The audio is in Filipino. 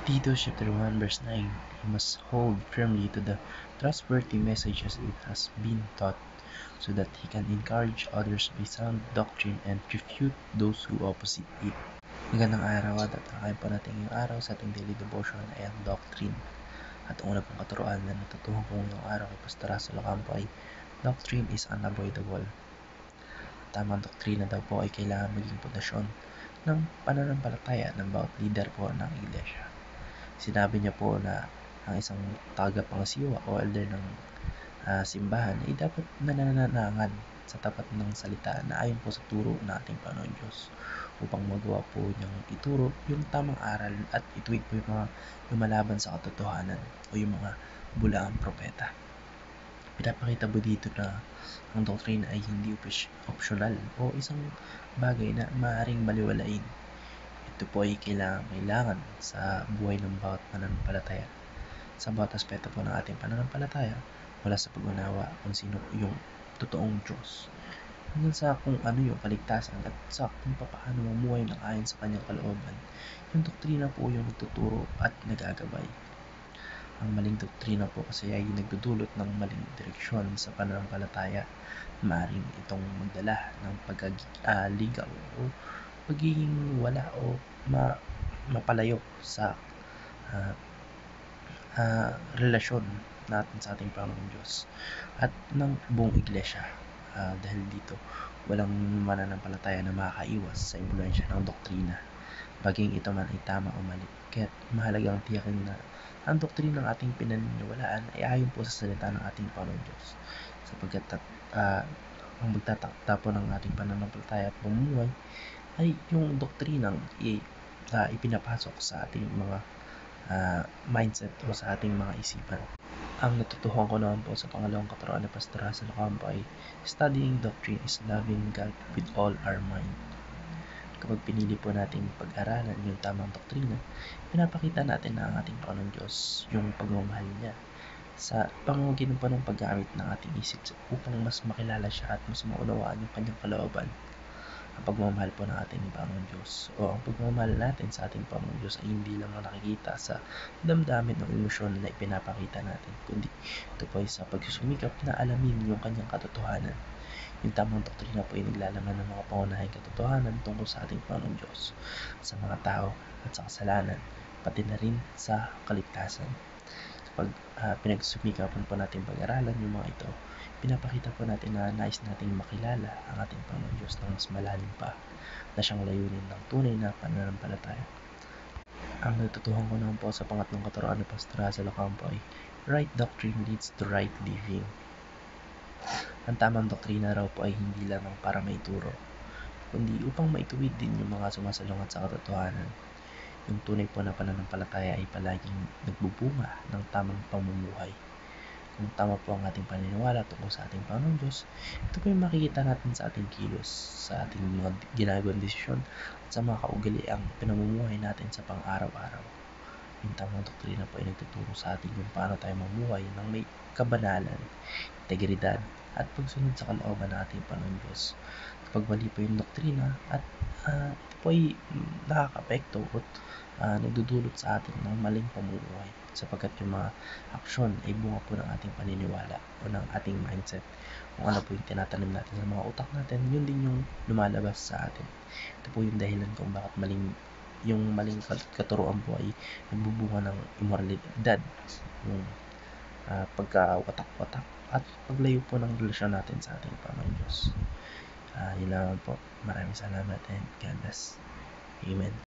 Tito chapter 1 verse 9, he must hold firmly to the trustworthy messages it has been taught, so that he can encourage others by sound doctrine and refute those who opposite it. Magandang araw at aking po natin ngayong araw sa ating daily devotion ay ang doctrine. At ang una pong katuruan na natutuhan ko ngayong araw kay Pastor Russell Ocampo ay doctrine is unavoidable. Tamang doktrina daw po ay kailangan maging pundasyon ng pananampalataya ng bawat leader po ng iglesia. Sinabi niya po na ang isang tagapangasiwa o elder ng simbahan ay dapat nanananangan sa tapat ng salita na ayon po sa turo ng ating Panginoon Diyos upang magawa po niyang ituro yung tamang aral at ituwid po yung mga lumalaban sa katotohanan o yung mga bulaang propeta. Pinapakita po dito na ang doktrina ay hindi optional o isang bagay na maaaring baliwalain. Ito po ay kailangan sa buhay ng bawat pananampalataya. Sa bawat aspeto po ng ating pananampalataya, mula sa pag-unawa kung sino yung totoong Diyos, hanggang sa kung ano yung kaligtasan at sa kung paano mamuhay ng ayon sa kanyang kalooban, yung doktrina po yung nagtuturo at nagagabay. Ang maling doktrina po kasi ay nagdudulot ng maling direksyon sa pananampalataya. Maaaring itong magdala ng pagkaligaw o pagiging wala o mapalayo sa relasyon natin sa ating Panginoong Diyos at ng buong iglesia. Dahil dito, walang mananampalataya na makakaiwas sa impluensya ng doktrina, baging ito man ay tama o mali. Kaya mahalagang tiyakin na ang doktrina ng ating pinaniniwalaan ay ayon po sa salita ng ating Panginoong Diyos, sapagkat ang magtatakda po ng ating pananampalataya at pamumuhay ay yung doktrinang ipinapasok sa ating mga mindset o sa ating mga isipan. Ang natutuhan ko naman po sa pangalawang katuruan ni Pastor Russell Ocampo ay studying doctrine is loving God with all our mind. Kapag pinili po natin pag-aralan yung tamang doktrina, pinapakita natin na ang ating Panginoong Diyos yung pagmamahal niya sa pamamagitan po ng paggamit ng ating isip upang mas makilala siya at mas maunawaan yung kanyang kalooban. Ang pagmamahal po ng ating Panginoong Diyos o ang pagmamahal natin sa ating Panginoong Diyos ay hindi lang nakikita sa damdamin o emosyon na ipinapakita natin, kundi ito po ay sa pagsusumikap na alamin yung kanyang katotohanan. Yung tamang doktrina po ay naglalaman ng mga pangunahing katotohanan tungkol sa ating Panginoong Diyos, sa mga tao at sa kasalanan, pati na rin sa kaligtasan. Kapag pinagsumikapan po natin pag-aralan yung mga ito, pinapakita po natin na nais nating makilala ang ating Panginoong Diyos ng mas malalim pa na siyang layunin ng tunay na pananampalataya. Ang natutuhan ko naman po sa pangatlong katuruan ni Pastor Russell Ocampo ay right doctrine leads to right living. Ang tamang doktrina raw po ay hindi lamang para maituro, kundi upang maituwid din yung mga sumasalungat sa katotohanan. Yung tunay po na pananampalataya ay palaging nagbubunga ng tamang pamumuhay. Kung tama po ang ating paniniwala tungkol sa ating Panginoong Diyos, ito po yung makikita natin sa ating kilos, sa ating mga ginagawang desisyon, at sa mga kaugaliang pinamumuhay natin sa pang-araw-araw. Yung tamang doktrina po ay nagtuturo sa atin kung paano tayo mamuhay ng may kabanalan, integridad, at pagsunod sa kalooban ng ating Panginoong Diyos. Kapag mali po yung doktrina at ito po ay nakaka-apekto at nagdudulot sa atin ng maling pamumuhay, sapagkat yung mga aksyon ay bunga po ng ating paniniwala o ng ating mindset. Kung ano po yung tinatanim natin sa mga utak natin, yun din yung lumalabas sa atin. Ito po yung dahilan kung bakit yung maling katuruan po ay nagbubunga ng immoralidad, yung pagkawatak-watak at paglayo po ng relasyon natin sa ating Panginoon Diyos. Yun lang po. Maraming salamat and God bless. Amen.